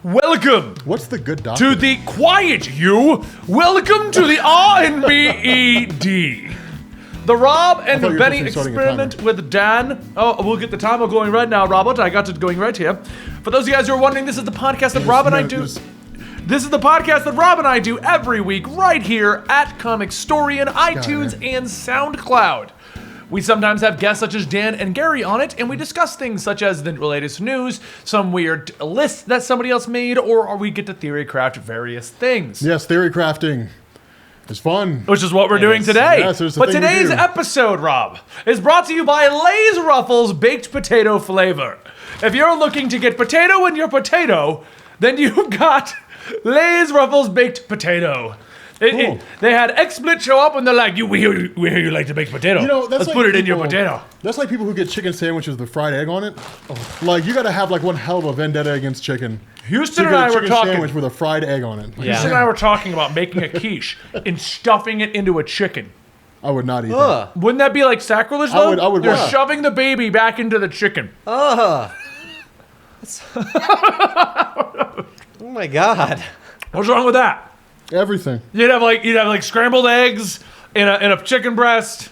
Welcome. What's the good doctor? To the quiet you. Welcome to the RnBe. The Rob and the Benny experiment with Dan. Oh, we'll get the timer going right now, Robert. I got it going right here. For those of you guys who are wondering, this is the podcast that Rob and I do. This is the podcast that Rob and I do every week right here at Comicstorian, iTunes, and SoundCloud. We sometimes have guests such as Dan and Gary on it, and we discuss things such as the latest news, some weird lists that somebody else made, or we get to theory craft various things. Yes, theory crafting is fun. Which is what we're doing today. Yes, but today's episode, Rob, is brought to you by Lay's Ruffles Baked Potato Flavor. If you're looking to get potato in your potato, then you've got Lay's Ruffles Baked Potato. They had XSplit show up and they're like, we hear you like to bake potato. You know, that's Let's put it in your potato. That's like people who get chicken sandwiches with fried egg on it. Like, you gotta have like one hell of a vendetta against chicken. Houston and I were talking sandwich with a fried egg on it. Houston and I were talking about making a quiche and stuffing it into a chicken. I would not eat that. Wouldn't that be like sacrilege though? I would You're shoving the baby back into the chicken. Oh my God. What's wrong with that? Everything. You'd have like scrambled eggs in a chicken breast.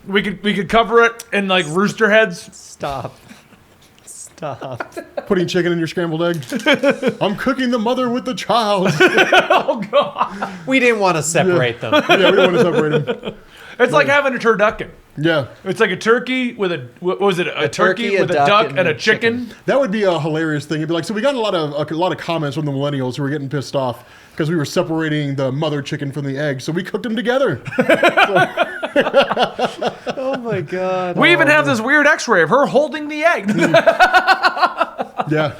We could cover it in like rooster heads. Stop. Putting chicken in your scrambled egg. I'm cooking the mother with the child. Oh God. We didn't want to separate them. Yeah, we don't want to separate them. It's like having a turducken. Yeah. It's like a turkey with a turkey with a duck and a chicken. That would be a hilarious thing. It'd be like, so we got a lot of comments from the millennials who were getting pissed off because we were separating the mother chicken from the egg, so we cooked them together. Oh my God. We even have this weird X-ray of her holding the egg. Yeah.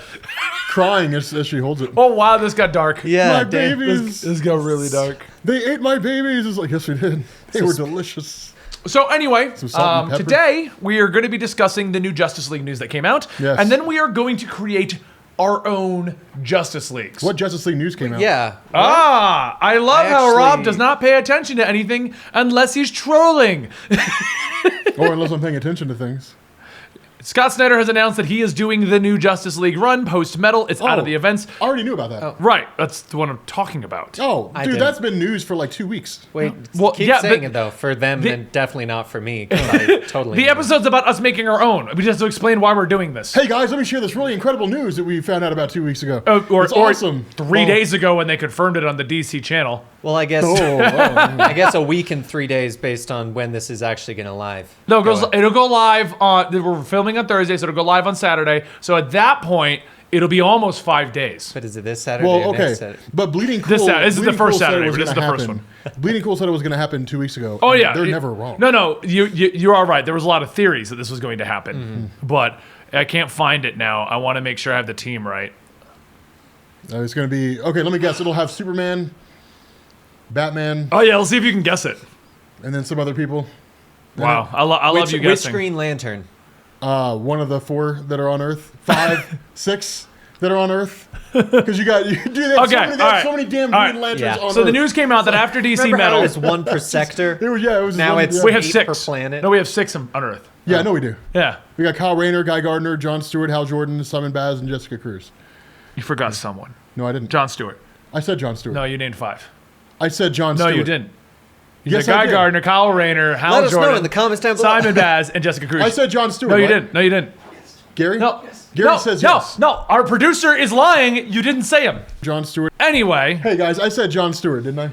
Crying as she holds it. Oh wow, this got dark. Yeah, My babies. This got really dark. They ate my babies. It's like, yes, we did. They were delicious. So anyway, Some salt and pepper. today we are going to be discussing the new Justice League news that came out. Yes. And then we are going to create our own Justice Leagues. What Justice League news came out? Yeah. I love how Rob does not pay attention to anything unless he's trolling. Or unless I'm paying attention to things. Scott Snyder has announced that he is doing the new Justice League run post-Metal. It's out of the events. I already knew about that. Right, that's the one I'm talking about. Oh, I dude, didn't. that's been news for like 2 weeks. Wait, Well, keep yeah, saying but it though. For them and definitely not for me. 'Cause I totally The knew. episode's about us making our own. We just have to explain why we're doing this. Hey guys, let me share this really incredible news that we found out about 2 weeks ago. Or it's awesome. 3 days ago when they confirmed it on the DC channel. Well, I guess I guess a week and 3 days based on when this is actually going to live. No, it'll go live on. We're filming on Thursday, so it'll go live on Saturday. So at that point, it'll be almost 5 days. But is it this Saturday Well, or okay, next Saturday? but Bleeding Cool. This is the first said it Saturday, was but this is gonna the first happen. Bleeding Cool said it was going to happen 2 weeks ago. Oh yeah, they're never wrong. No, you are right. There was a lot of theories that this was going to happen, but I can't find it now. I want to make sure I have the team right. It's going to be okay. Let me guess. It'll have Superman, Batman, Oh yeah, let's see if you can guess it. and then some other people. Wow, I love you Which guessing. Green Lantern? One of the 4 that are on Earth. 5, 6 that are on Earth. Because they have so many damn Green Lanterns Yeah. on Earth. So the news came out that after DC Remember how Metal, it was one per sector? It was Now one- it's- we have 8 6 per planet? No, we have 6 on Earth. Yeah, no, we do. Yeah, We got Kyle Rayner, Guy Gardner, Jon Stewart, Hal Jordan, Simon Baz, and Jessica Cruz. you forgot someone. No, I didn't. John Stewart. I said Jon Stewart. No, you named 5. I said Jon No, Stewart. you didn't. You Yes, said I Guy did. Gardner, Kyle Rayner, Hal Let us Jordan, know in the comments down below. Simon Baz, and Jessica Cruz. I said Jon Stewart. No, you right? didn't. No, you didn't. Gary? No. Gary no, says no, yes. No, our producer is lying. You didn't say him. Jon Stewart. Anyway. Hey, guys, I said Jon Stewart, didn't I?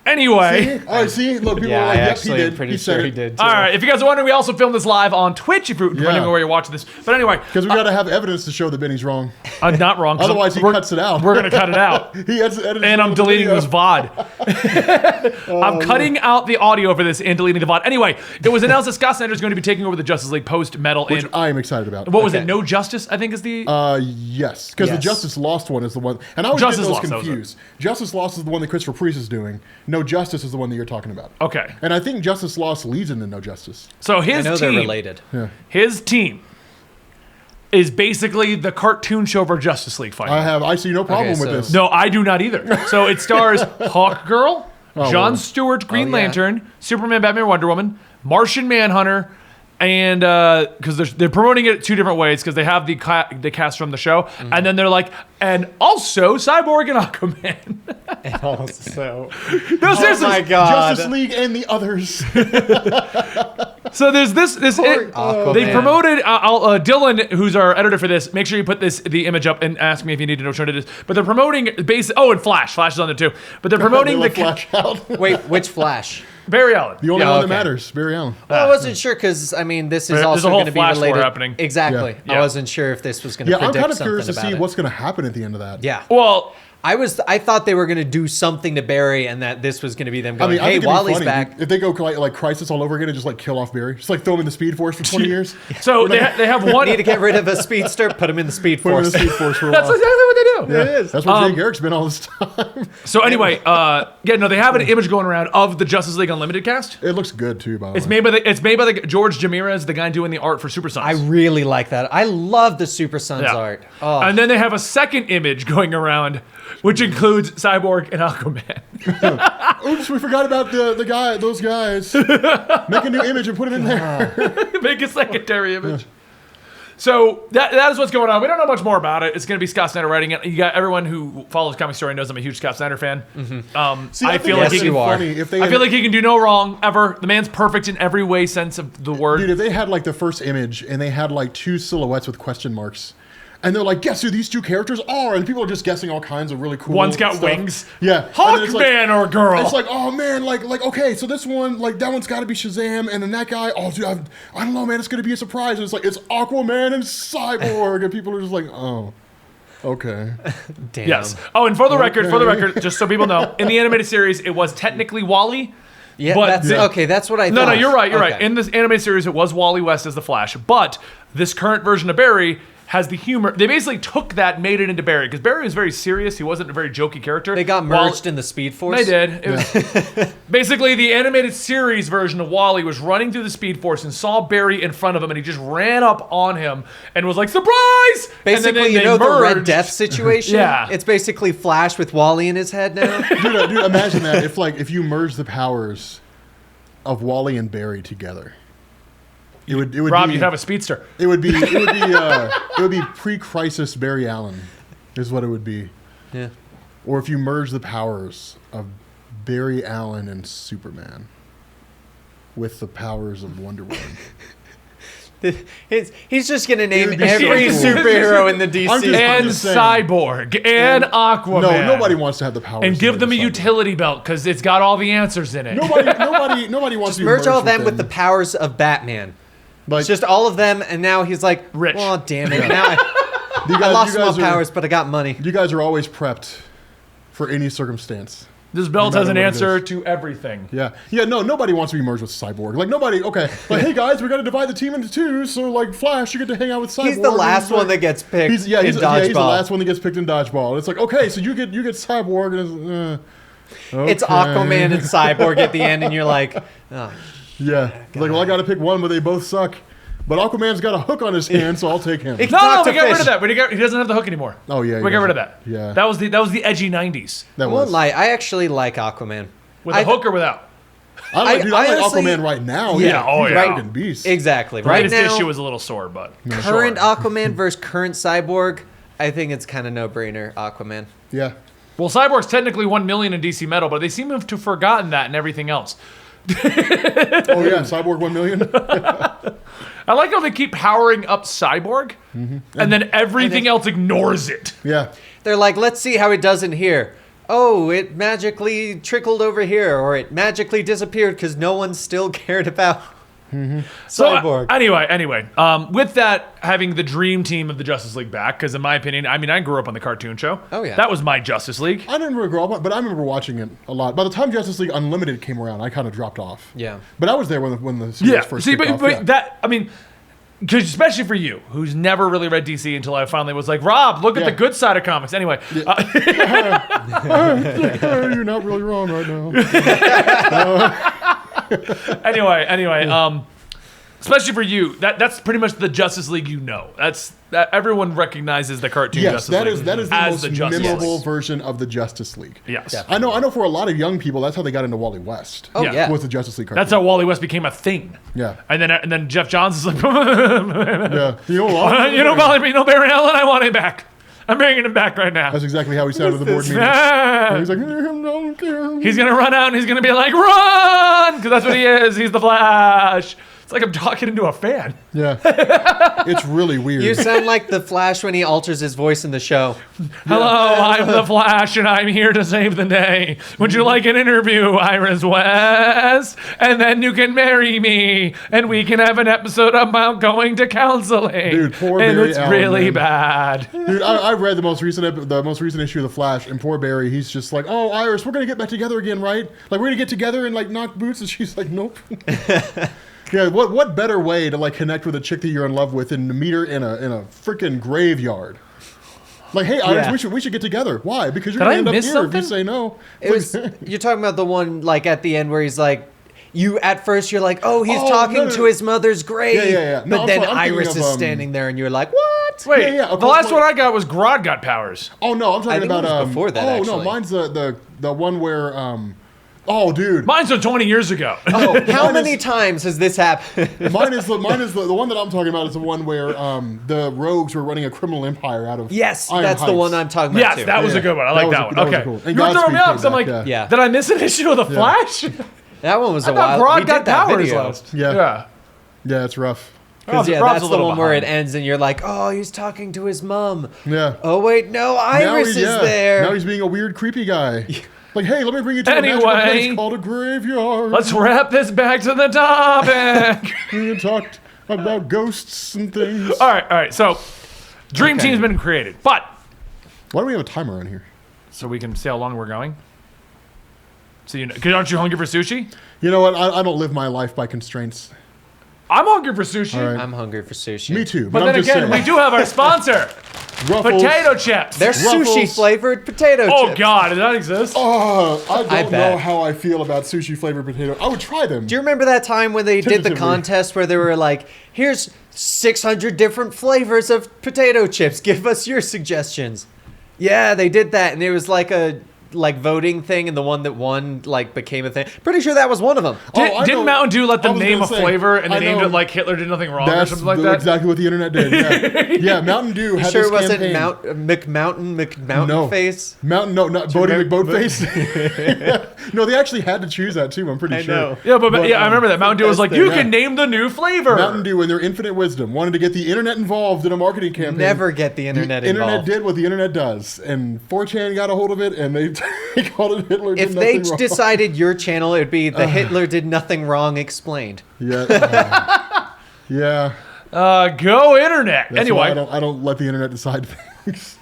Anyway. See? All right, see? Look, people Yeah, are like, I yep, actually he did. am pretty he said sure it. he did too. All right. If you guys are wondering, we also filmed this live on Twitch, if you're depending on where you're watching this. But anyway. Because we got to have evidence to show that Benny's wrong. I'm not wrong. Otherwise, he cuts it out. We're going to cut it out. He edited And I'm deleting this VOD. I'm cutting out the audio for this and deleting the VOD. Anyway, it was announced that Scott Snyder is going to be taking over the Justice League post-Metal. Which And I am excited about. what was it? No Justice, I think is the... Yes. Because the Yes. Justice Lost one is the one. And I always Justice get those Lost, that was it. confused. Justice Lost is the one that Christopher Priest is doing. No Justice is the one that you're talking about. Okay. And I think Justice Lost leads into No Justice. So I his know they're team... related. His team is basically the cartoon show for Justice League fighting. I see no problem Okay, with so- this. No, I do not either. So it stars Hawkgirl, John well. Stewart, Green yeah. Lantern, Superman, Batman, Wonder Woman, Martian Manhunter, And because they're promoting it 2 different ways, because they have the cast from the show, and then they're like, and also Cyborg and Aquaman. And also, No, seriously. oh my god, Justice League and the others. So there's this. Aquaman. They promoted Dylan, who's our editor for this. Make sure you put the image up and ask me if you need to know which one it is. But they're promoting and Flash. Flash is on there too. But they're promoting the Flash out. Wait, which Flash? Barry Allen. The only one okay. that matters, Barry Allen. Well, I wasn't sure because I mean this is There's also a whole going to be Flash war related. happening. Exactly. Yeah. I wasn't sure if this was going to Yeah, predict I'm kind of something curious to about see it. what's going to happen at the end of that. Yeah. Well, I thought they were going to do something to Barry and that this was going to be them I going, mean, I hey, think it'd be Wally's funny back. if they go like Crisis all over again and just like kill off Barry, just like throw him in the Speed Force for 20 years. so they have one. Need to get rid of a speedster, put him in the Speed Put him in Force. the Speed Force for a That's while. exactly what they do. Yeah, It is. That's where Jay Garrick's been all this time. So anyway, they have an image going around of the Justice League Unlimited cast. It looks good too, by the It's way. made by the George Jamirez, the guy doing the art for Super Sons. I really like that. I love the Super Sons Yeah. art. Oh, And then they have a second image going around, which includes Cyborg and Aquaman. Oops, we forgot about those guys. Make a new image and put it in there. Make a secondary image. So that is what's going on. We don't know much more about it. It's going to be Scott Snyder writing it. You got everyone who follows Comicstorian knows I'm a huge Scott Snyder fan. See, I think feel like that's he can. are. funny if they I feel like he can do no wrong ever. The man's perfect in every way sense of the word. dude, if they had like the first image and they had like 2 silhouettes with question marks, and they're like, guess who these 2 characters are? And people are just guessing all kinds of really cool One's got stuff. wings. Yeah. And then it's like- Hawkman or girl. It's like, oh man, like okay, so this one, like that one's got to be Shazam, and then that guy, oh dude, I don't know, man, it's gonna be a surprise. And it's like it's Aquaman and Cyborg, and people are just like, oh, okay. damn. Yes. Oh, and for the record, just so people know, in the animated series, it was technically Wally. Yeah, But okay. That's what I No, thought. you're right. You're right. Okay. In this animated series, it was Wally West as the Flash, but this current version of Barry has the humor. They basically took that, made it into Barry, because Barry was very serious. He wasn't a very jokey character. They got merged in the Speed Force. They did. It was basically the animated series version of Wally was running through the Speed Force and saw Barry in front of him, and he just ran up on him and was like, "Surprise!" And then Basically, they the Red merged. Death situation? Yeah. It's basically Flash with Wally in his head now. dude, imagine that if you merge the powers of Wally and Barry together. It would Rob, be, you'd have a speedster. it would be pre-crisis Barry Allen, is what it would be. Yeah. Or if you merge the powers of Barry Allen and Superman with the powers of Wonder Woman. He's just going to name would be so every cool. superhero in the DC. I'm just- And just saying. Cyborg and Aquaman. No, nobody wants to have the powers. And give them a Cyborg. utility belt because it's got all the answers in it. Nobody wants to be Merge all of merged them with the powers of Batman. Like, It's just all of them, and now he's like, Rich. Oh, damn it. Now you I lost you my guys are- powers, but I got money. You guys are always prepped for any circumstance. This belt No has an matter what it answer is. to everything. Yeah. No, nobody wants to be merged with Cyborg. Like, nobody, okay. Like, hey, guys, we got to divide the team into 2, so, like, Flash, you get to hang out with Cyborg. He's the last one that gets picked he's in the dodgeball. last one that gets picked in dodgeball. It's like, okay, so you get Cyborg, and It's okay. Aquaman and Cyborg at the end, and you're like, oh, Yeah. Like, well, I got to pick one, but they both suck. But Aquaman's got a hook on his hand, so I'll take him. No, Talk we to got rid fish. of that. He doesn't have the hook anymore. Oh, yeah. We got rid of that. Yeah. That was the edgy 90s. That I won't was. lie. I actually like Aquaman. With a hook or without? I like honestly- Aquaman right now. Yeah, oh, He's yeah. a fucking beast. Exactly. Right, Right his now, issue was a little sore, but current sure. Aquaman versus current Cyborg, I think it's kind of no-brainer, Aquaman. Yeah. Well, Cyborg's technically 1 million in DC Metal, but they seem to have forgotten that and everything else. Oh, yeah. Cyborg 1 million. I like how they keep powering up Cyborg, and then everything else ignores it. Yeah. They're like, let's see how it does in here. Oh, it magically trickled over here, or it magically disappeared because no one still cared about So Cyborg. Anyway, with that, having the dream team of the Justice League back, because in my opinion, I mean, I grew up on the cartoon show. Oh, yeah. That was my Justice League. I didn't really grow up, but I remember watching it a lot. By the time Justice League Unlimited came around, I kind of dropped off. Yeah. But I was there when the series Yeah. first See, kicked but, off. but yeah. that, I mean, because especially for you, who's never really read DC until I finally was like, Rob, look at Yeah. the good side of comics. Anyway, You're not really wrong right now. anyway, Especially for you, that's pretty much the Justice League you know. That everyone recognizes the cartoon Justice League. That is the as most memorable version of the Justice League. Yes. I know for a lot of young people, that's how they got into Wally West. Oh, yeah. With the Justice League cartoon. That's how Wally West became a thing. Yeah. And then Jeff Johns is like, Yeah. you know, Barry Allen, I want him back. I'm bringing him back right now. That's exactly how he sounded at the board meeting. He's like, don't care. He's gonna run out and he's gonna be like, run! Because that's what he is. He's the Flash. It's like I'm talking into a fan. Yeah. It's really weird. You sound like the Flash when he alters his voice in the show. Hello, I'm the Flash, and I'm here to save the day. Would you like an interview, Iris West? And then you can marry me, and we can have an episode about going to counseling. Dude, poor and Barry it's Allen, really man. bad. Dude, I read the most recent issue of The Flash, and poor Barry, he's just like, oh, Iris, we're going to get back together again, right? Like, we're going to get together and, like, knock boots? And she's like, nope. Yeah, what better way to, like, connect with a chick that you're in love with than to meet her in a freaking graveyard? Like, hey, Iris, we should get together. Why? Because you're going to end up here if you say no. You're talking about the one, like, at the end where he's like, at first you're like, oh, he's talking to his mother's grave. Yeah. No, but then I'm Iris is standing there and you're like, what? Wait, Yeah, the last one I got was Grodd got powers. Oh, no, I'm talking about... it was before that, actually. no, mine's the one where... oh, dude. Mine's from 20 years ago. Oh, how many times has this happened? Mine is the one that I'm talking about is the one where the rogues were running a criminal empire out of Yes, Iron that's the Heights. one I'm talking about, Yes, too. that was a good one. I like that one. that was Okay. cool. And You were throwing me Godspeed off because I'm came like, back, yeah. did I miss an issue of The Flash? That one was a I thought while. We Grodd got did that powers video. last. Yeah. Yeah, it's rough. Because Rob's that's a the little one where it behind. ends and you're like, oh, he's talking to his mom. Yeah. Oh, wait, no, Iris is there. Now he's being a weird, creepy guy. Like, hey, let me bring you to a magical place called a graveyard. Let's wrap this back to the topic. We talked about ghosts and things. All right. So, Dream Team's been created, but Why do we have a timer on here? so we can see how long we're going. So because aren't you hungry for sushi? You know what? I don't live my life by constraints. I'm hungry for sushi. All right. I'm hungry for sushi. Me too. But I'm then just again, saying. we do have our sponsor, Ruffles. potato chips. They're Ruffles. sushi-flavored potato chips. Oh God, does that exist? Oh, I don't know bet. how I feel about sushi flavored potato. I would try them. Do you remember that time when they did the Tentatively. contest where they were like, here's 600 different flavors of potato chips. Give us your suggestions. Yeah, they did that, and it was like a voting thing, and the one that won became a thing. Pretty sure that was one of them. I Didn't know- Mountain Dew let I them was name gonna a say, flavor and they I named know it like Hitler did nothing wrong or That's something like that? exactly what the internet did. Yeah, yeah. Mountain Dew had Sure this it wasn't campaign. McMountain No. face? Mountain, no, not Bodie remember- McBoatface. No, they actually had to choose that too. I'm pretty sure. know. Yeah, but I remember that Mountain Dew was like, best you thing. can name the new flavor. Mountain Dew, in their infinite wisdom, wanted to get the internet involved in a marketing campaign. Never get the internet involved. Internet did what the internet does, and 4chan got a hold of it, and they called it Hitler did If they nothing wrong. decided your channel, it would be the Hitler did nothing wrong explained. Yeah. Yeah. Go internet. That's Anyway, why I don't let the internet decide things.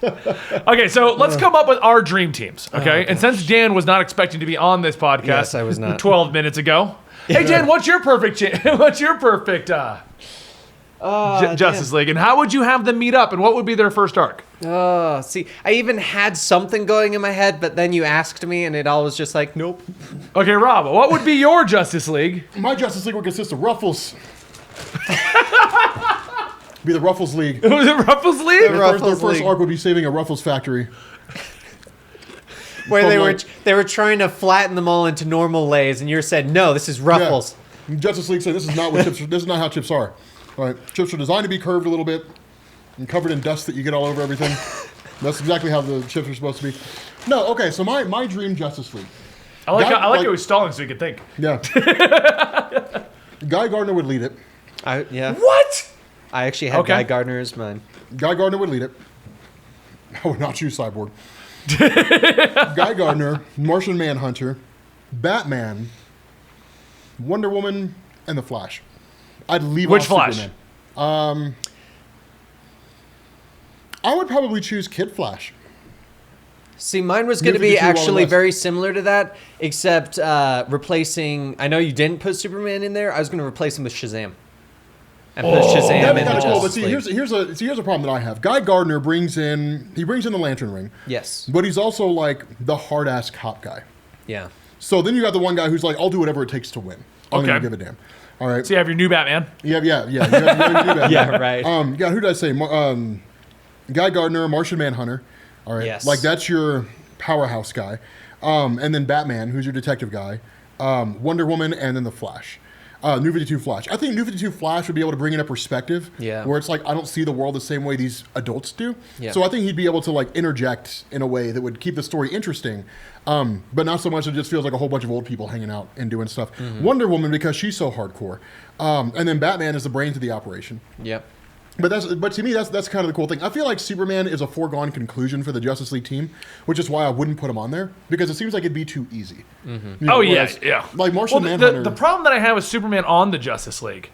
okay, so let's come up with our dream teams, okay? And since Dan was not expecting to be on this podcast, Yes, I was not. 12 minutes ago. Hey Dan, what's your perfect Justice League, and how would you have them meet up, and what would be their first arc? See, I even had something going in my head, but then you asked me, and it all was just like, nope. Okay, Rob, what would be your Justice League? My Justice League would consist of Ruffles. Be the Ruffles League. Was it Ruffles League? Ruffles Their first League. arc would be saving a Ruffles factory. Where From, they were trying to flatten them all into normal lays, and you said, no, this is Ruffles. Yeah. Justice League said this is not what chips. This is not how chips are. All right, chips are designed to be curved a little bit and covered in dust that you get all over everything. That's exactly how the chips are supposed to be. No, okay. So my dream Justice League. I like Guy- how like- he was stalling so he could think. Yeah. Guy Gardner would lead it. Yeah. What? I actually had Okay. Guy Gardner as mine. Guy Gardner would lead it. I would not choose Cyborg. Guy Gardner, Martian Manhunter, Batman, Wonder Woman, and the Flash. I'd leave Which off Flash? Superman. I would probably choose Kid Flash. See, mine was going to Music be is Wild actually West. very similar to that, except replacing... I know you didn't put Superman in there. I was going to replace him with Shazam. And put Shazam That'd be in the kind of cool. But Justice see, League. here's a problem that I have. Guy Gardner brings in the Lantern Ring, Yes. but he's also like the hard ass cop guy. Yeah. So then you got the one guy who's like, I'll do whatever it takes to win. I don't Okay. even give a damn. All right. So you have your new Batman. Yeah. You have your new Batman. Yeah, right. Yeah, who did I say? Guy Gardner, Martian Manhunter. All right. Yes. Like, that's your powerhouse guy. And then Batman, who's your detective guy. Wonder Woman, and then the Flash. New 52 Flash. I think New 52 Flash would be able to bring in a perspective where it's like, I don't see the world the same way these adults do. Yeah. So I think he'd be able to like interject in a way that would keep the story interesting, but not so much it just feels like a whole bunch of old people hanging out and doing stuff. Wonder Woman, because she's so hardcore. And then Batman is the brains of the operation. Yep. But to me, that's kind of the cool thing. I feel like Superman is a foregone conclusion for the Justice League team, which is why I wouldn't put him on there, because it seems like it'd be too easy. You know, yeah. Like Martian Manhunter. The problem that I have with Superman on the Justice League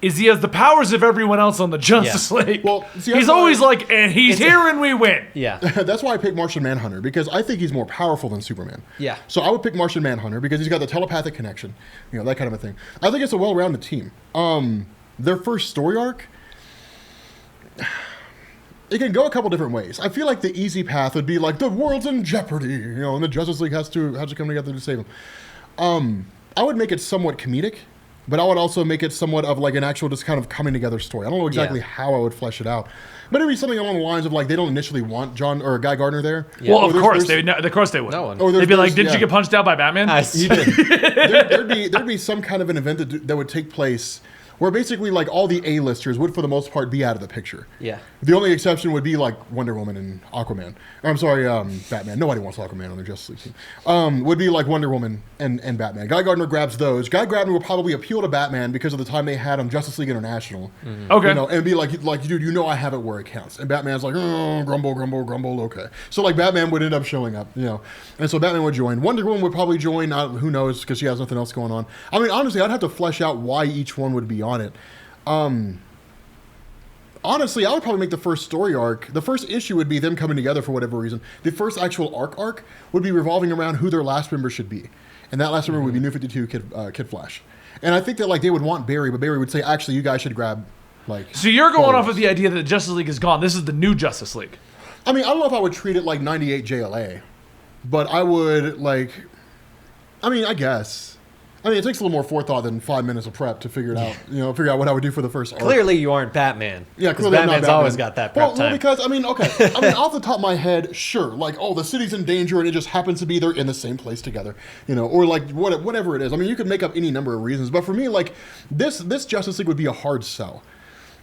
is he has the powers of everyone else on the Justice League. Well, see, he's always like, and he's here and we win. Yeah. That's why I picked Martian Manhunter, because I think he's more powerful than Superman. Yeah. So I would pick Martian Manhunter because he's got the telepathic connection, that kind of a thing. I think it's a well-rounded team. Their first story arc, it can go a couple different ways. I feel like the easy path would be like, the world's in jeopardy, and the Justice League has to come together to save them. I would make it somewhat comedic, but I would also make it somewhat of like an actual just kind of coming together story. I don't know exactly how I would flesh it out, but it'd be something along the lines of like, they don't initially want John or Guy Gardner there. Yeah. Well, of course they would. No one. They'd be like, "Didn't you get punched out by Batman?" There'd be some kind of an event that would take place where basically like all the A-listers would for the most part be out of the picture. Yeah. The only exception would be like Wonder Woman and Aquaman. Or, I'm sorry, Batman. Nobody wants Aquaman on their Justice League team. Would be like Wonder Woman and Batman. Guy Gardner grabs those. Guy Gardner will probably appeal to Batman because of the time they had on Justice League International. Okay. And be like, dude, I have it where it counts. And Batman's like, oh, grumble, okay. So like Batman would end up showing up, And so Batman would join. Wonder Woman would probably join. Who knows? Because she has nothing else going on. I mean, honestly, I'd have to flesh out why each one would be on it. Honestly, I would probably make the first story arc. The first issue would be them coming together for whatever reason. The first actual arc would be revolving around who their last member should be. And that last member would be New 52 Kid Flash. And I think that like they would want Barry, but Barry would say, actually, you guys should grab like... So you're going off of the idea that the Justice League is gone. This is the new Justice League. I mean, I don't know if I would treat it like 98 JLA, but I would like... I guess... it takes a little more forethought than 5 minutes of prep to figure it out. Figure out what I would do for the first arc. Clearly, you aren't Batman. Yeah, because Batman's always got that prep time. Well, because off the top of my head, sure, like, the city's in danger and it just happens to be they're in the same place together, or like whatever it is. I mean, you could make up any number of reasons, but for me, like this Justice League would be a hard sell,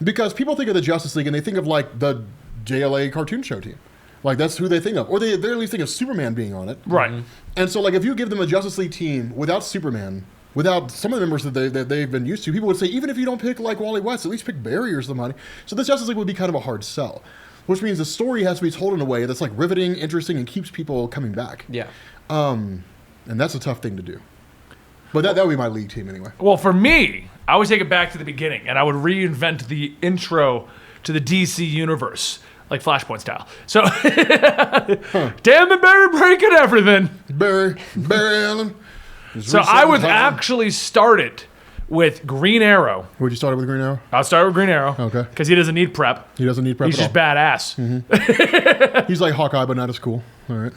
because people think of the Justice League and they think of like the JLA cartoon show team. Like, that's who they think of. Or they at least think of Superman being on it. Right. And so, like, if you give them a Justice League team without Superman, without some of the members that they've been used to, people would say, even if you don't pick, like, Wally West, at least pick Barry or somebody. So this Justice League would be kind of a hard sell. Which means the story has to be told in a way that's, like, riveting, interesting, and keeps people coming back. Yeah. And that's a tough thing to do. But that would be my league team anyway. Well, for me, I would take it back to the beginning, and I would reinvent the intro to the DC universe. Like Flashpoint style. So, damn it, Barry breaking everything. Barry Allen. So I would actually start it with Green Arrow. Would you start it with Green Arrow? I'll start with Green Arrow. Okay. Because he doesn't need prep. He doesn't need prep He's at just all. badass. Mm-hmm. He's like Hawkeye, but not as cool. All right.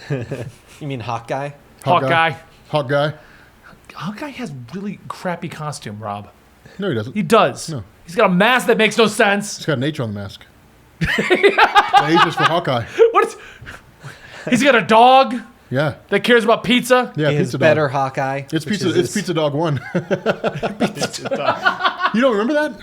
You mean Hawkeye? Hawkeye. Hawkeye has really crappy costume, Rob. No, he doesn't. He does. No. He's got a mask that makes no sense. He's got an H on the mask. The H is for Hawkeye. He's got a dog. Yeah. That cares about pizza. Yeah, His Pizza better Dog. Hawkeye. It's Pizza Dog 1. Pizza Dog. You don't remember that?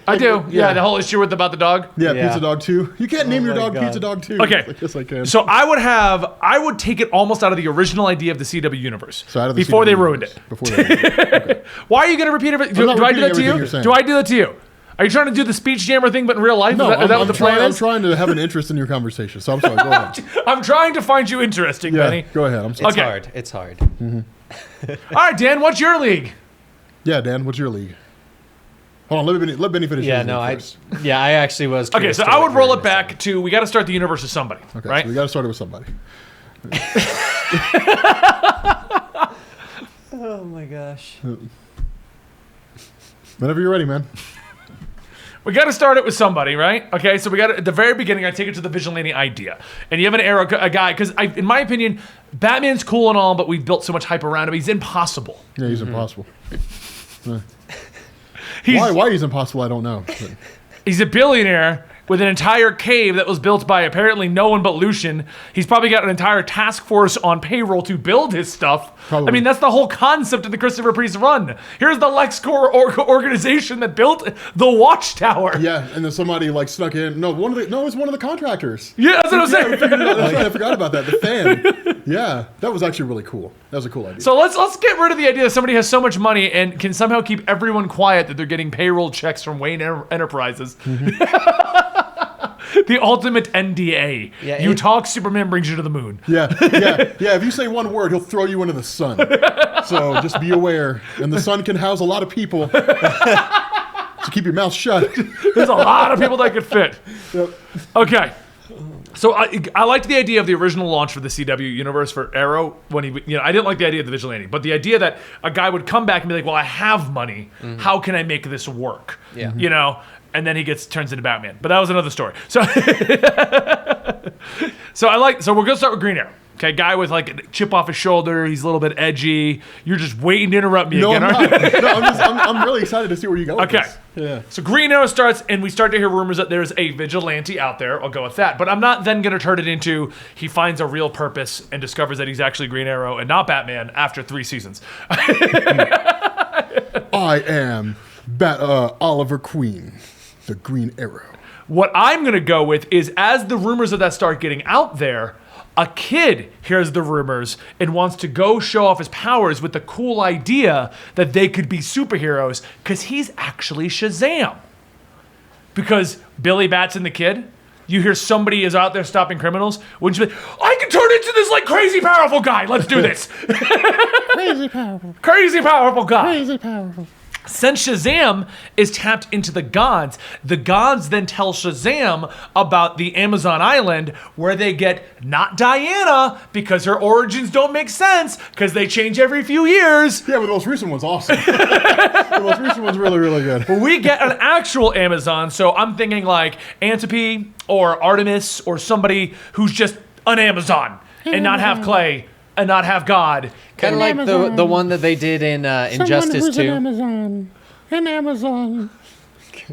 I do. Yeah, the whole issue about the dog. Yeah, Yeah. Pizza Dog 2. You can't name your my dog God. Pizza Dog 2. Okay. Like, yes, I can. So I would take it almost out of the original idea of the CW universe. So out of the before CW they ruined universe. it. Before they ruined it. Okay. Why are you going to repeat everything? I'm not Do I do that to repeating everything you? you're saying. Do I do that to you? Are you trying to do the speech jammer thing, but in real life? No, is that what the plan I'm is? trying to have an interest in your conversation. So I'm sorry. Go ahead. I'm trying to find you interesting, Yeah, Benny. go ahead. I'm sorry. It's Okay. hard. It's hard. All right, Dan, what's your league? Yeah, Dan, what's your league? Hold on, let Benny finish. Yeah, his no, league I first. actually was. Okay, curious so to I what would you were roll it gonna back say. to we got to start the universe with somebody, Okay, right? so we got to start it with somebody. Oh my gosh. Whenever you're ready, man. We got to start it with somebody, right? Okay, so we got to, at the very beginning, I take it to the vigilante idea. And you have a guy, because in my opinion, Batman's cool and all, but we've built so much hype around him, he's impossible. Yeah, he's impossible. Why he's impossible, I don't know. He's a billionaire with an entire cave that was built by apparently no one but Lucian. He's probably got an entire task force on payroll to build his stuff. Probably. I mean, that's the whole concept of the Christopher Priest run. Here's the LexCorp organization that built the Watchtower. Yeah, and then somebody like snuck in. No, it was one of the contractors. Yeah, that's what I'm saying. That's right, I forgot about that. The fan. Yeah, that was actually really cool. That was a cool idea. So let's get rid of the idea that somebody has so much money and can somehow keep everyone quiet that they're getting payroll checks from Wayne Enterprises. The ultimate NDA. Yeah, you talk, Superman brings you to the moon. Yeah. If you say one word, he'll throw you into the sun. So just be aware. And the sun can house a lot of people. So keep your mouth shut. There's a lot of people that could fit. Yep. Okay. So I liked the idea of the original launch for the CW universe for Arrow when he, I didn't like the idea of the vigilante, but the idea that a guy would come back and be like, well, I have money. How can I make this work? Yeah. And then he turns into Batman. But that was another story. So so we're gonna start with Green Arrow. Okay, guy with like a chip off his shoulder. He's a little bit edgy. You're just waiting to interrupt me again, aren't you? No, I'm really excited to see where you go with this. Yeah. So Green Arrow starts, and we start to hear rumors that there's a vigilante out there. I'll go with that. But I'm not then going to turn it into he finds a real purpose and discovers that he's actually Green Arrow and not Batman after 3 seasons. I am Oliver Queen, the Green Arrow. What I'm going to go with is as the rumors of that start getting out there, a kid hears the rumors and wants to go show off his powers with the cool idea that they could be superheroes because he's actually Shazam. Because Billy Batson the Kid, you hear somebody is out there stopping criminals, wouldn't you be like, I can turn into this like crazy powerful guy. Let's do this. Crazy powerful. Crazy powerful guy. Crazy powerful. Since Shazam is tapped into the gods then tell Shazam about the Amazon island where they get not Diana because her origins don't make sense because they change every few years. Yeah, but the most recent one's awesome. The most recent one's really, really good. But we get an actual Amazon, so I'm thinking like Antipe or Artemis or somebody who's just an Amazon and not have clay. And not have God. Kind of like the one that they did in Injustice 2. An Amazon.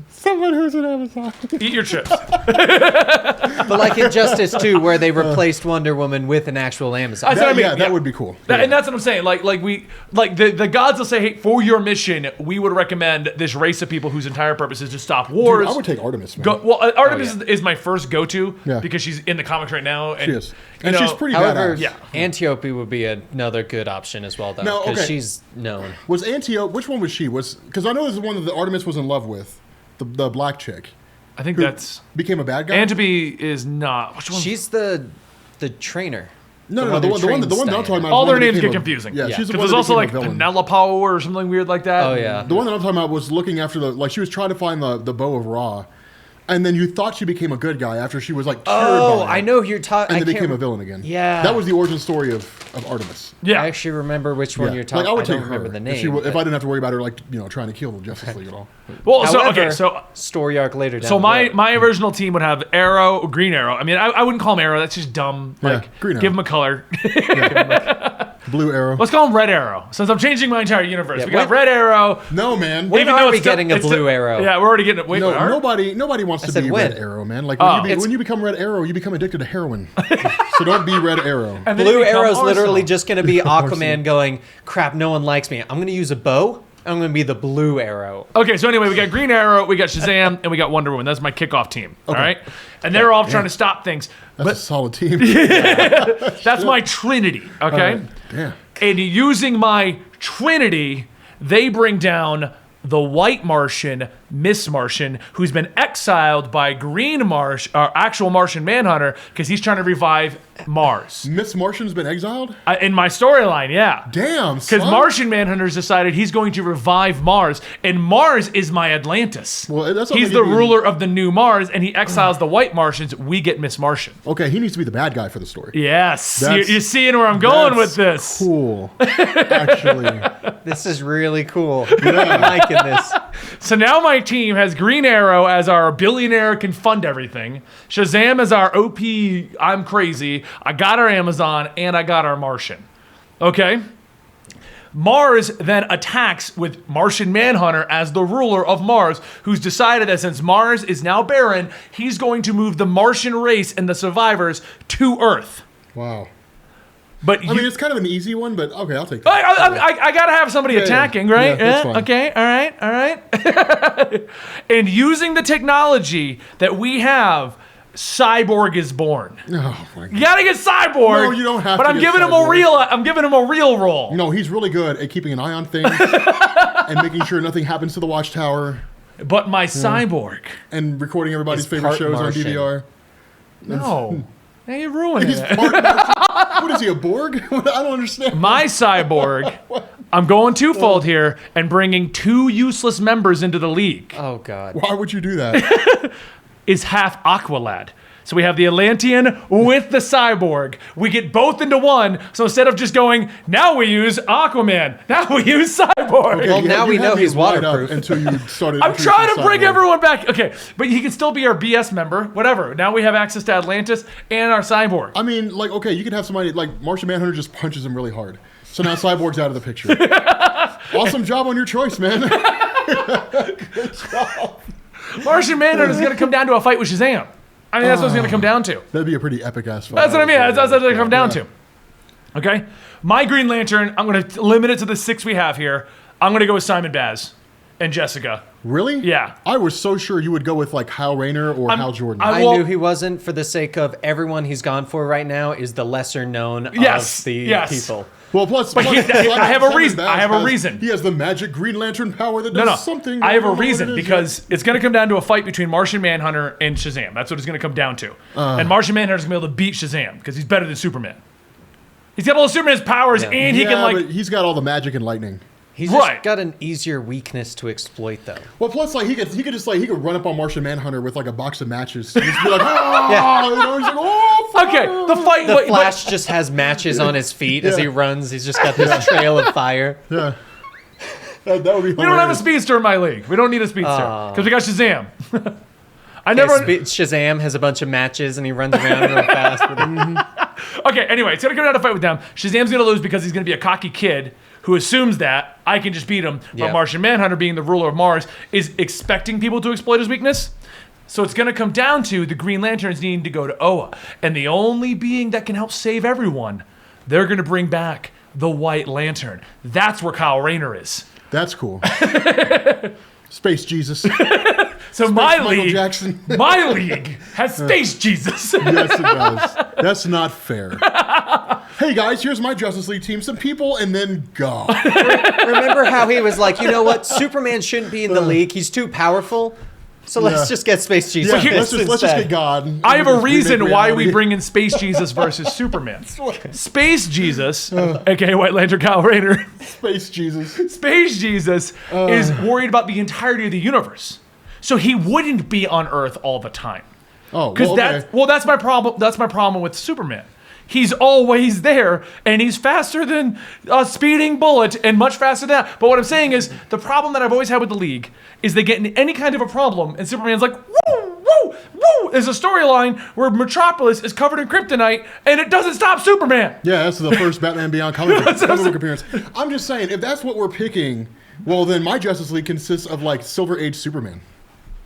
Someone who's an Amazon. Eat your chips. But like Injustice 2, where they replaced Wonder Woman with an actual Amazon. That would be cool. And that's what I'm saying. Like the gods will say, hey, for your mission, we would recommend this race of people whose entire purpose is to stop wars. Dude, I would take Artemis, man. Artemis is my first go-to because she's in the comics right now. And, she is. And she's pretty however, badass. Antiope would be another good option as well, though, because she's known. Was Antiope, which one was she? Because I know this is the one that the Artemis was in love with. The black chick. I think that's became a bad guy. Antipe is not. Which one? She's the trainer. The one that I'm talking about. All their names get confusing. Yeah, she's the one there's that also like villain. Penelope or something weird like that. Oh yeah. The one that I'm talking about was looking after she was trying to find the bow of Ra. And then you thought she became a good guy after she was like cured by it. I know who you're talking. And then became a villain again. Yeah. That was the origin story of Artemis. Yeah. I actually remember which one you're talking. Like I would take don't remember her the name. if I didn't have to worry about her trying to kill the Justice League at all. Well, However, so story arc later down. So my original team would have Arrow, Green Arrow. I mean, I wouldn't call him Arrow. That's just dumb. Like, Green Arrow. Give him a color. Blue Arrow. Let's call him Red Arrow. Since I'm changing my entire universe, Yeah, we got Red Arrow. No, man. When are we getting a Blue Arrow? Yeah, we're already getting it. Wait, No, nobody wants to be when? Red Arrow, man. Like when you become Red Arrow, you become addicted to heroin. So don't be Red Arrow. And then Blue you become Arrow's literally Arsenal. just going to be Aquaman going, crap, no one likes me. I'm going to use a bow. I'm going to be the Blue Arrow. Okay, so anyway, we got Green Arrow, we got Shazam, and we got Wonder Woman. That's my kickoff team. All right? And they're all trying to stop things. That's a solid team. That's my Trinity, okay? Damn. And using my Trinity, they bring down the White Martian, Miss Martian, who's been exiled by actual Martian Manhunter, because he's trying to revive Mars. Miss Martian's been exiled? In my storyline, yeah. Damn, Because Martian Manhunter's decided he's going to revive Mars, and Mars is my Atlantis. Well, that's he's the ruler of the new Mars, and he exiles the White Martians. We get Miss Martian. Okay, he needs to be the bad guy for the story. Yes, you're seeing where I'm going with this. Cool. Actually. This is really cool. I'm liking this. So now my team has Green Arrow as our billionaire can fund everything. Shazam as our OP, I'm crazy. I got our Amazon, and I got our Martian. Okay? Mars then attacks with Martian Manhunter as the ruler of Mars, who's decided that since Mars is now barren, he's going to move the Martian race and the survivors to Earth. Wow. But I mean, it's kind of an easy one, but okay, I'll take that. I gotta have somebody attacking, right? Yeah, that's fine. Okay, all right. And using the technology that we have, Cyborg is born. Oh my God. You gotta get Cyborg. No, you don't have but to I'm get giving him Cyborg. I'm giving him a real role. No, he's really good at keeping an eye on things and making sure nothing happens to the Watchtower But my Cyborg. and recording everybody's It's favorite part shows Martian. on DVR. No. Now you're ruining He's it. part Martian. What is he, a Borg? I don't understand. My Cyborg, I'm going twofold here and bringing 2 useless members into the league, Oh God. Why would you do that? is half Aqualad. So we have the Atlantean with the Cyborg. We get both into one. So instead of just going, now we use Aquaman, now we use Cyborg. Well, now we know had me he's wide up waterproof. Until you started. I'm trying to bring Cyborg. everyone back. Okay, but he can still be our BS member, whatever. Now we have access to Atlantis and our Cyborg. I mean, like, okay, you could have somebody like Martian Manhunter just punches him really hard. So now Cyborg's out of the picture. Awesome job on your choice, man. Good job. Martian Manhunter is going to come down to a fight with Shazam. I mean, that's what it's going to come down to. That'd be a pretty epic ass fight. That's what I mean. That's what it's going to come down to. Okay? My Green Lantern, I'm going to limit it to the 6 we have here. I'm going to go with Simon Baz and Jessica. Really? Yeah. I was so sure you would go with like Kyle Rayner or Hal Jordan. I Well- knew he wasn't, for the sake of everyone he's gone for right now is the lesser known Yes, of the yes. people. well, plus, But plus I have a Simon reason. Baz I have a has- reason. He has the magic Green Lantern power that does No. something. I have a don't know what reason it is because it's going to come down to a fight between Martian Manhunter and Shazam. That's what it's going to come down to. And Martian Manhunter's going to be able to beat Shazam because he's better than Superman. He's got all of Superman's powers Yeah. and yet. he can like. But he's got all the magic and lightning. He's Right. just got an easier weakness to exploit, though. Well, plus, like he could run up on Martian Manhunter with like a box of matches. And just be like, oh, Yeah. you know, he's like, oh, fire. Okay, the fight. The but- Flash just has matches on his feet as he runs. He's just got this trail of fire. Yeah. That would be hilarious. We don't have a speedster in my league. We don't need a speedster because we got Shazam. I never. Shazam has a bunch of matches and he runs around real fast with it. Okay, anyway, it's gonna come down to fight with them. Shazam's gonna lose because he's gonna be a cocky kid who assumes that I can just beat him. But Yeah. Martian Manhunter, being the ruler of Mars, is expecting people to exploit his weakness. So it's gonna come down to the Green Lanterns needing to go to Oa. And the only being that can help save everyone, they're gonna bring back the White Lantern. That's where Kyle Rayner is. That's cool. Space Jesus. So my Michael league, Jackson. my league has Space Jesus. Yes, it does. That's not fair. Hey guys, here's my Justice League team. Some people and then God. Remember how he was like, you know what? Superman shouldn't be in the league. He's too powerful. So let's Yeah. just get Space Jesus. Yeah, let's just instead. get God. I have a Just remake reason why we reality. bring in Space Jesus versus Superman. Space Jesus, aka White Lantern Kyle Rayner, Space Jesus. Space Jesus is worried about the entirety of the universe. So he wouldn't be on Earth all the time. Oh, Because well, okay. that's my problem. That's my problem with Superman. He's always there, and he's faster than a speeding bullet, and much faster than that. But what I'm saying is, the problem that I've always had with the League is they get in any kind of a problem, and Superman's like, woo, woo, woo. There's a storyline where Metropolis is covered in kryptonite, and it doesn't stop Superman. Yeah, that's the first Batman Beyond comic book appearance. I'm just saying, if that's what we're picking, well, then my Justice League consists of like Silver Age Superman.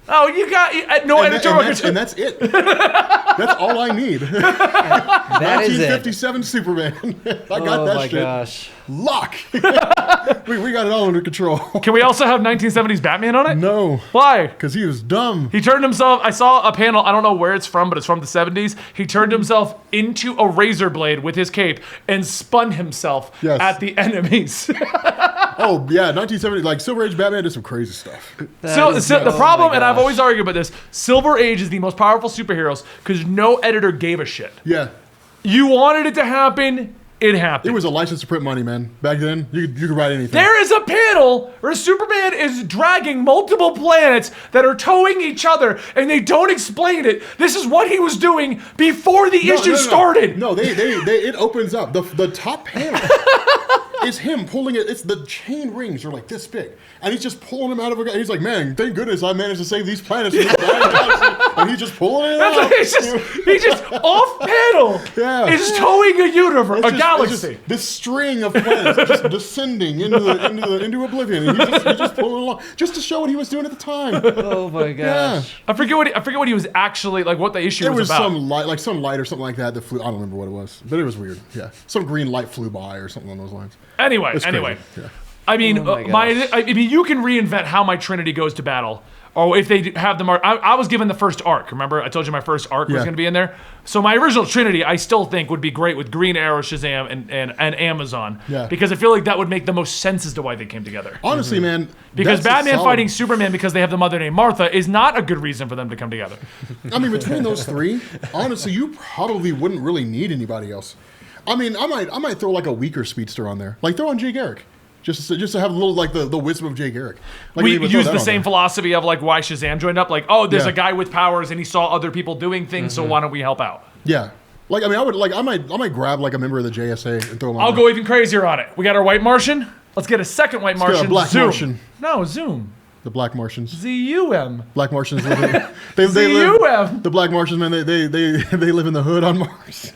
Oh, you got no editorial control. And that's it. That's all I need. That is it. 1957 Superman. I got Oh that my shit. gosh. Lock. we got it all under control. Can we also have 1970s Batman on it? No, Why? because he was dumb. He turned himself, I saw a panel, I don't know where it's from, but it's from the 70s. He turned himself into a razor blade with his cape and spun himself Yes. at the enemies. Oh, yeah, 1970, like Silver Age Batman did some crazy stuff. The problem, my and I've gosh. always argued about this, Silver Age is the most powerful superheroes because no editor gave a shit. Yeah. You wanted it to happen, it happened. It was a license to print money, man. Back then, you could write anything. There is a panel where Superman is dragging multiple planets that are towing each other, and they don't explain it. This is what he was doing before the issue started. No, it opens up. The top panel. is him pulling it. It's the chain rings are like this big, and he's just pulling them out of a guy. He's like, man, thank goodness I managed to save these planets. And he's just pulling it out. He's just off panel. Yeah. He's just towing a universe, It's a galaxy. This string of planets just descending into oblivion. And he's just pulling along, just to show what he was doing at the time. Oh my gosh. I forget what he was actually like. What the issue It was about? some light or something like that flew. I don't remember what it was, but it was weird. Yeah, some green light flew by or something along those lines. Anyway. Yeah. I mean, Oh my gosh. I mean, you can reinvent how my Trinity goes to battle. Or if they have them, I was given the first arc. Remember, I told you my first arc was going to be in there. So my original Trinity, I still think would be great with Green Arrow, Shazam, and Amazon. Yeah. Because I feel like that would make the most sense as to why they came together. Honestly, man, Because that's Batman solid. fighting Superman because they have the mother named Martha is not a good reason for them to come together. I mean, between those three, honestly, you probably wouldn't really need anybody else. I mean, I might throw like a weaker speedster on there, like throw on Jay Garrick. Just to have a little, like, the wisdom of Jay Garrick. Like, We would throw use that the on same there. philosophy of like why Shazam joined up. Like, oh, there's Yeah. a guy with powers and he saw other people doing things, so why don't we help out? Yeah. Like, I mean, I might grab, like, a member of the JSA and throw him on I'll there. go even crazier on it. We got our White Martian. Let's get a second White get a Martian. Black Zoom. Martian. No, Zoom. The Black Martians. Z-U-M. Black Martians live in, they live, Z-U-M. the Black Martians, man, they live in the hood on Mars.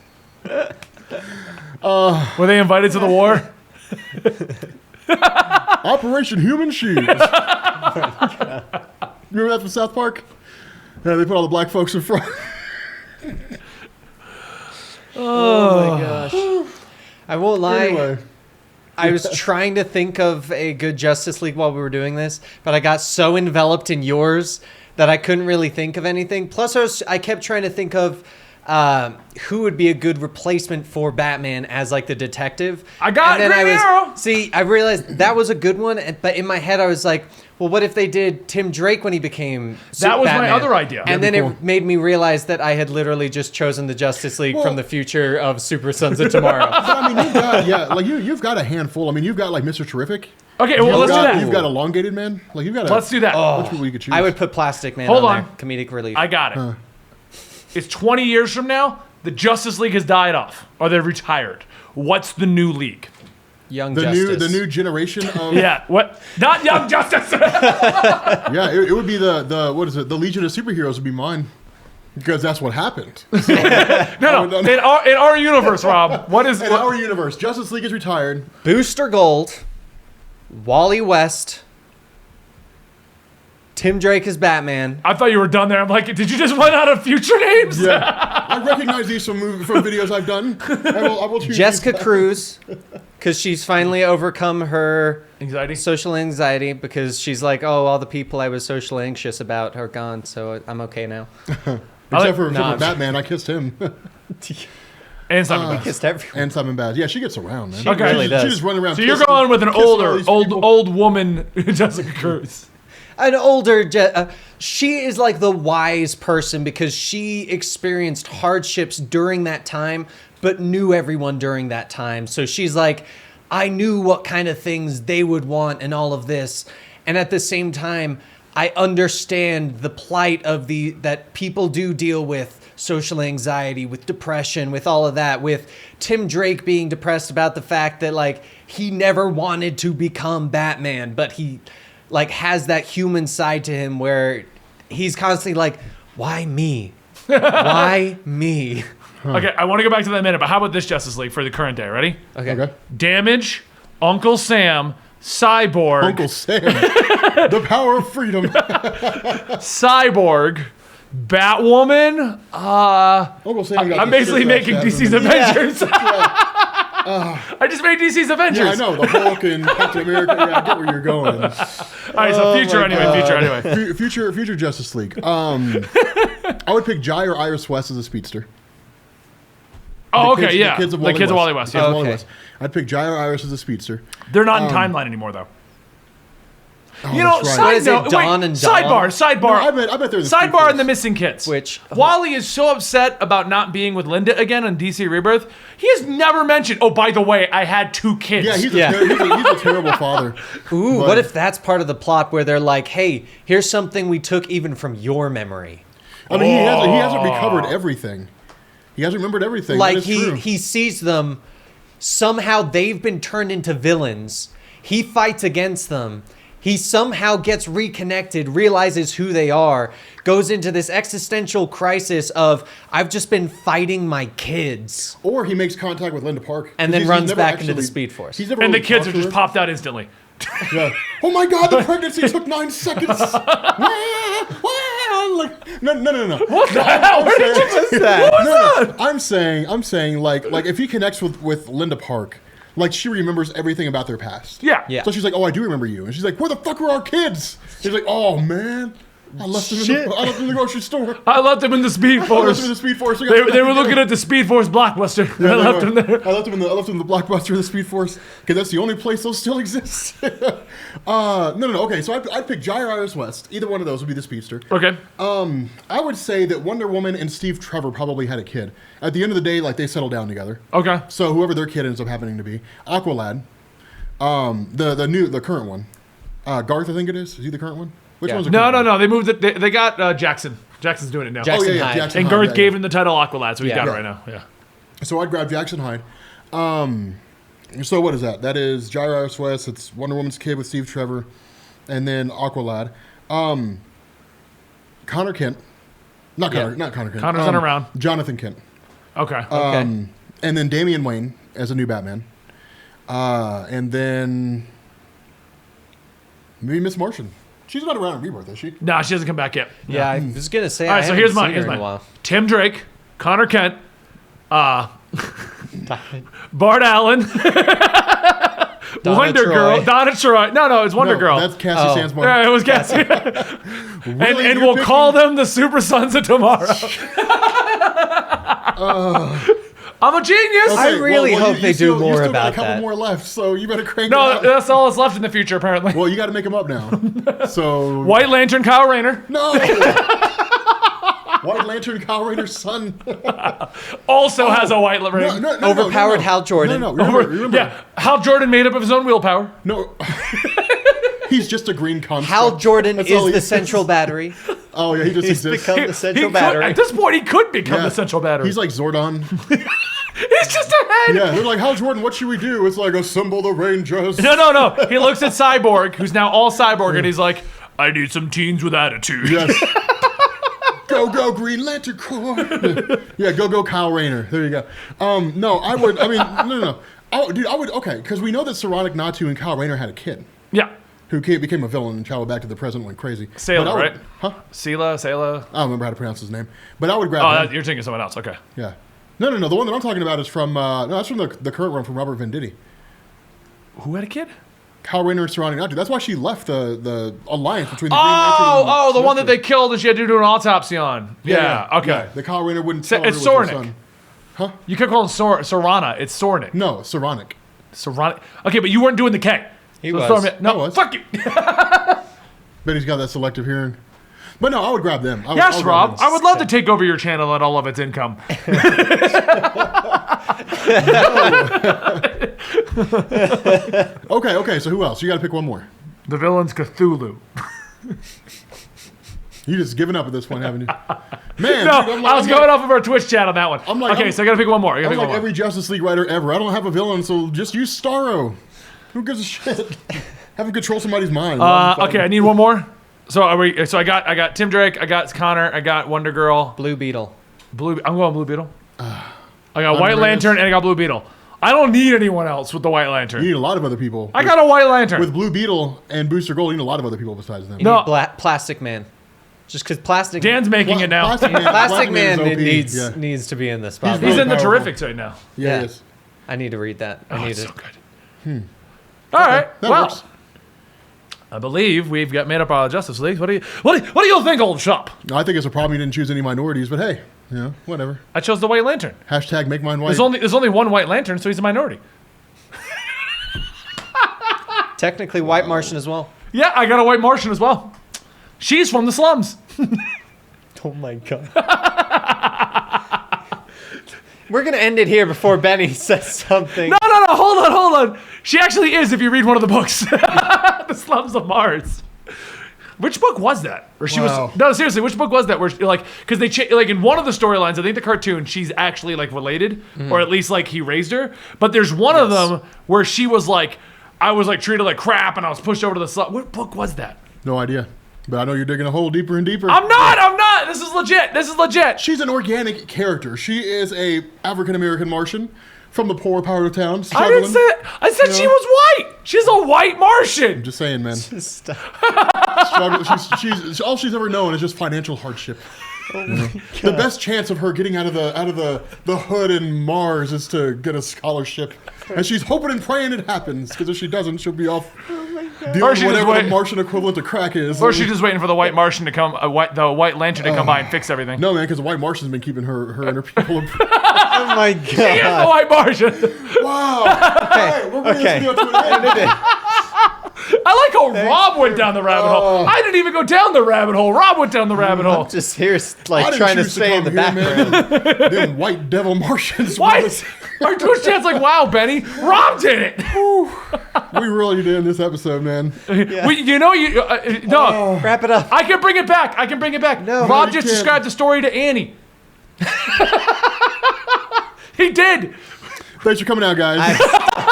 Were they invited to the war? Operation Human Shield. Remember that from South Park? Yeah, they put all the black folks in front. Oh my gosh. I won't lie. Anyway. I was trying to think of a good Justice League while we were doing this, but I got so enveloped in yours that I couldn't really think of anything. Plus, I kept trying to think of who would be a good replacement for Batman as like the detective. I got Green Arrow. See, I realized that was a good one, but in my head I was like, well, what if they did Tim Drake when he became That was my Batman? other idea. And That'd then be it cool. made me realize that I had literally just chosen the Justice League Well- from the future of Super Sons of Tomorrow. But I mean, you've got a handful. I mean, you've got like Mr. Terrific. Okay, well, let's do that. You've got Elongated Man. Like you've got. Let's do that. Bunch of people you could choose. I would put Plastic Man Hold on on. there. Comedic relief. I got it. It's 20 years from now. The Justice League has died off, or they're retired. What's the new league? Young the Justice. new generation of Yeah, what? Not Young Justice. yeah. It would be the what is it? The Legion of Superheroes would be mine because that's what happened. No. In our universe, Rob, what is? In our universe, Justice League is retired. Booster Gold, Wally West, Tim Drake as Batman. I thought you were done there. I'm like, did you just run out of future names? Yeah, I recognize these from videos I've done. I will choose Jessica these. Cruz, because she's finally overcome her Anxiety. social anxiety because she's like, oh, all the people I was socially anxious about are gone, so I'm okay now. Except for Nah. Batman, I kissed him. And Simon Baz. Kissed everyone. And Simon Baz. Yeah, she gets around, man. She Okay. really She does. just running around. So you're kissing- going with an kissing all older, these people. old woman, Jessica Cruz. An older, she is like the wise person because she experienced hardships during that time, but knew everyone during that time. So she's like, I knew what kind of things they would want and all of this. And at the same time, I understand the plight of that people do deal with social anxiety, with depression, with all of that, with Tim Drake being depressed about the fact that like he never wanted to become Batman, but he like has that human side to him where he's constantly like, why me? Why me? Okay, I want to go back to that in a minute, but how about this Justice League for the current day? Ready? Okay. Damage, Uncle Sam, Cyborg, Uncle Sam. The power of freedom. Cyborg, Batwoman. Uncle Sam got I'm the basically shit making knocked out of DC's him. Avengers. I just made DC's Avengers. Yeah, I know. The Hulk and Captain America. Yeah, I get where you're going. All right, so future my anyway. Future Justice League. I would pick Jai or Iris West as a speedster. Oh, The okay, kids- yeah. The kids of Wally West. The Yeah. kids of Wally Okay. West. I'd pick Jai or Iris as a speedster. They're not in timeline anymore, though. Oh, You know, that's side right. What is it, note, Dawn wait, and Dawn? sidebar. No, I bet they're the Sidebar prequels. and the missing kids. Which- Wally is so upset about not being with Linda again on DC Rebirth. He has never mentioned, oh, by the way, I had 2 kids. Yeah, he's Yeah. he's a terrible father. Ooh, But- what if that's part of the plot where they're like, hey, here's something we took even from your memory. I mean, he hasn't recovered everything. He hasn't remembered everything. Like That is true. he sees them Somehow they've been turned into villains. He fights against them. He somehow gets reconnected, realizes who they are, goes into this existential crisis of, I've just been fighting my kids. Or he makes contact with Linda Park. And then runs back into the Speed Force. He's never And really the kids talked are to just her. popped out instantly. Yeah. Oh my God, the pregnancy took 9 seconds. Like, no. What the hell? Where did you just that? What was that? I'm saying like if he connects with Linda Park, like she remembers everything about their past. Yeah. Yeah. So she's like, oh, I do remember you. And she's like, where the fuck were our kids? He's like, oh man, I left them in the grocery store. I left them in the Speed I left Force. them in the Speed Force. They were looking at the Speed Force blockbuster. Yeah, I left them there. I left them in the Blockbuster of the Speed Force because that's the only place those still exist. No. Okay, so I'd pick Jairus West. Either one of those would be the speedster. Okay. I would say that Wonder Woman and Steve Trevor probably had a kid. At the end of the day, like they settle down together. Okay. So whoever their kid ends up happening to be, Aqualad, the current one, Garth, I think it is. Is he the current one? Which one's the current one? No. They moved it. They got Jackson. Jackson's doing it now. Jackson Oh yeah, Hyde. Jackson And Hyde, Garth yeah, gave yeah. him the title Aqualad, so he's Yeah. got it Yeah. right now. Yeah. So I'd grab Jackson Hyde. So what is that? That is Jairus West. It's Wonder Woman's kid with Steve Trevor, and then Aqualad. Connor Kent. Not Connor Kent. Connor's not around. Jonathan Kent. Okay. And then Damian Wayne as a new Batman. And then maybe Miss Martian. She's not around in Rebirth, is she? Nah, she hasn't come back yet. Yeah, I was gonna say. All right, I so haven't here's seen mine. her Here's in a mine. while. Tim Drake, Connor Kent, Bart Allen, Wonder Troy. Girl, Donna Troy. No, it's Wonder No, Girl. That's Cassie Sandsmark. Yeah, it was Cassie. Really? and You're we'll picking- call them the Super Sons of Tomorrow. I'm a genius. I really hope you they do still, more you still about got a couple that. more left, so you better crank it No, out. that's all that's left in the future, apparently. Well, you got to make them up now. So White Lantern, Kyle Rayner. no. White Lantern, Kyle Rayner's son. Also has a white ring. No, Overpowered Hal Jordan. No, remember. Yeah, Hal Jordan made up of his own willpower. No. He's just a green construct. Hal Jordan That's all is he the central battery. Oh yeah, he just He's exists. become the central Could, battery. at this point, he could become Yeah. the central battery. He's like Zordon. He's just a head. Yeah, they're like, Hal Jordan, what should we do? It's like, assemble the Rangers. No. He looks at Cyborg, who's now all Cyborg, and he's like, I need some teens with attitude. Yes. Go Green Lantern Corps. Yeah, go Kyle Rayner. There you go. No, I would. I mean, no. Oh, dude, I would. Okay, because we know that Saronic Natu and Kyle Rayner had a kid Yeah. who became a villain and traveled back to the present, went crazy. Sailor, But I would- right? Huh? Sela. I don't remember how to pronounce his name, but I would grab. Oh, him. you're thinking of someone else. Okay. Yeah. No. The one that I'm talking about is from. No, that's from the current one from Robert Venditti. Who had a kid? Kyle Rayner and Saronic Natu. That's why she left the alliance between the Green Lantern and Oh, the one that Sinestro. they killed and she had to do an autopsy on. Yeah. Okay. Yeah. The Kyle Rayner wouldn't tell her It's it was her Sornik. son. You kept calling Sorana. It's Sornik. No, Saronic. Soronic. Okay, but you weren't doing the K. He So was. throw me- No, I was. fuck you. Bet he's got that selective hearing. But no, I would grab them. Yes, I'll grab Rob. them. I would love to take over your channel and all of its income. Okay. So who else? You got to pick one more. The villain's Cthulhu. You just given up at this point, haven't you? Man, No, dude, I was going off of our Twitch chat on that one. I'm like- okay, I'm- so I gotta pick one more. I gotta I'm pick like one more. every Justice League writer ever. I don't have a villain, so just use Starro. Who gives a shit? Have him control somebody's mind. Okay, I need one more. So are we? So I got Tim Drake. I got Connor. I got Wonder Girl. Blue Beetle. I'm going Blue Beetle. I got White Andreas. Lantern and I got Blue Beetle. I don't need anyone else with the White Lantern. You need a lot of other people. I got a White Lantern. With Blue Beetle and Booster Gold, you need a lot of other people besides them. You No. need Plastic Man. Just because Plastic Dan's making it now. Plastic Man, Plastic is Man OP. needs Yeah, needs to be in this spot. He's He's really in the powerful. Terrifics right now. yeah, Yeah. he is. I need to read that. I Oh, need it's to. so good. All right. That Well, works. I believe we've got made up our Justice League. What do you think, old shop? I think it's a problem you didn't choose any minorities, but hey, whatever. I chose the White Lantern. Hashtag make mine white. There's only one White Lantern, so he's a minority. Technically, White Martian as well. Yeah, I got a White Martian as well. She's from the slums. Oh my god. We're gonna end it here before Benny says something. No, hold on. She actually is if you read one of the books. The Slums of Mars. Which book was that? Or she Wow. was no, seriously. Which book was that? Where like because they like in one of the storylines, I think the cartoon, she's actually like related, or at least like he raised her. But there's one of them where she was like, I was like treated like crap, and I was pushed over to the side. What book was that? No idea. But I know you're digging a hole deeper and deeper. I'm not. This is legit. She's an organic character. She is a African American Martian from the poor part of town. I didn't say that. I said she was white. She's a white Martian. I'm just saying, man. Stop. She's all she's ever known is just financial hardship. The best chance of her getting out of the hood in Mars is to get a scholarship, and she's hoping and praying it happens. Because if she doesn't, she'll be off dealing Or with she just whatever the wait- Martian equivalent to crack is. Or she's just waiting for the white Martian to come, the white lantern to come by and fix everything. No, man, because the white Martian's been keeping her and her people. Oh my He is the god. white Martian. Wow. All right, we're bringing this video to an end. I like how Rob went down the rabbit hole. I didn't even go down the rabbit hole. Rob went down the rabbit hole. Just here, I like didn't trying to choose stay in the come here, background. man. Them white devil Martians. What? Our Twitch chat's like, wow, Benny, Rob did it. We really did in this episode, man. No. Wrap it up. I can bring it back. No. Rob you just can't. described the story to Annie. He did. Thanks for coming out, guys,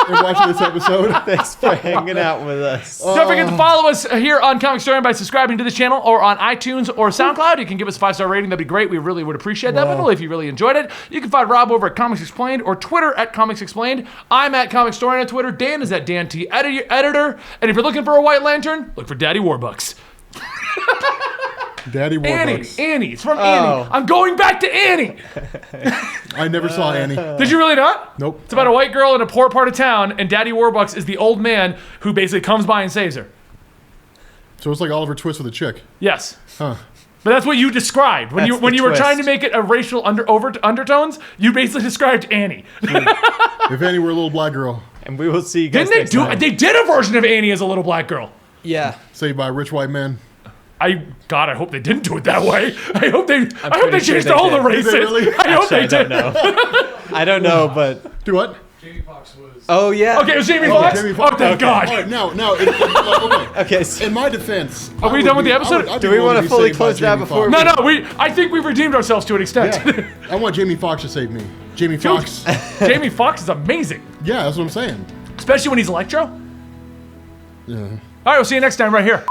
and watching this episode. Thanks for hanging out with us. Don't forget to follow us here on Comicstorian by subscribing to this channel or on iTunes or SoundCloud. You can give us a 5-star rating. That'd be great. We really would appreciate that. But if you really enjoyed it, you can find Rob over at Comics Explained or Twitter at Comics Explained. I'm at Comicstorian on Twitter. Dan is at Dan T Editor. And if you're looking for a white lantern, look for Daddy Warbucks. Daddy Warbucks. Annie. It's from Annie. I'm going back to Annie. I never saw Annie. Did you really not? Nope. It's about a white girl in a poor part of town, and Daddy Warbucks is the old man who basically comes by and saves her. So it's like Oliver Twist with a chick. Yes. Huh. But that's what you described when That's you the were twist. trying to make it a racial undertones. You basically described Annie. If Annie were a little black girl, And we will see you guys Didn't they next do? time. They did a version of Annie as a little black girl. Yeah. saved by a rich white man. I hope they didn't do it that way. I hope they pretty sure changed they all the did. races. Did they really? I hope they I don't did. know. I don't know, but Do what? Jamie Foxx was. oh yeah. Okay, it was Jamie Foxx. Jamie Oh, Foxx. thank God. All right, now, okay. Okay. So In my defense, Are we done with the episode? Do we wanna fully close it out before No, I think we redeemed ourselves to an extent. Yeah. I want Jamie Foxx to save me. Jamie Foxx. Jamie Foxx is amazing, Yeah, that's what I'm saying. especially when he's Electro. Yeah. All right, we'll see you next time right here.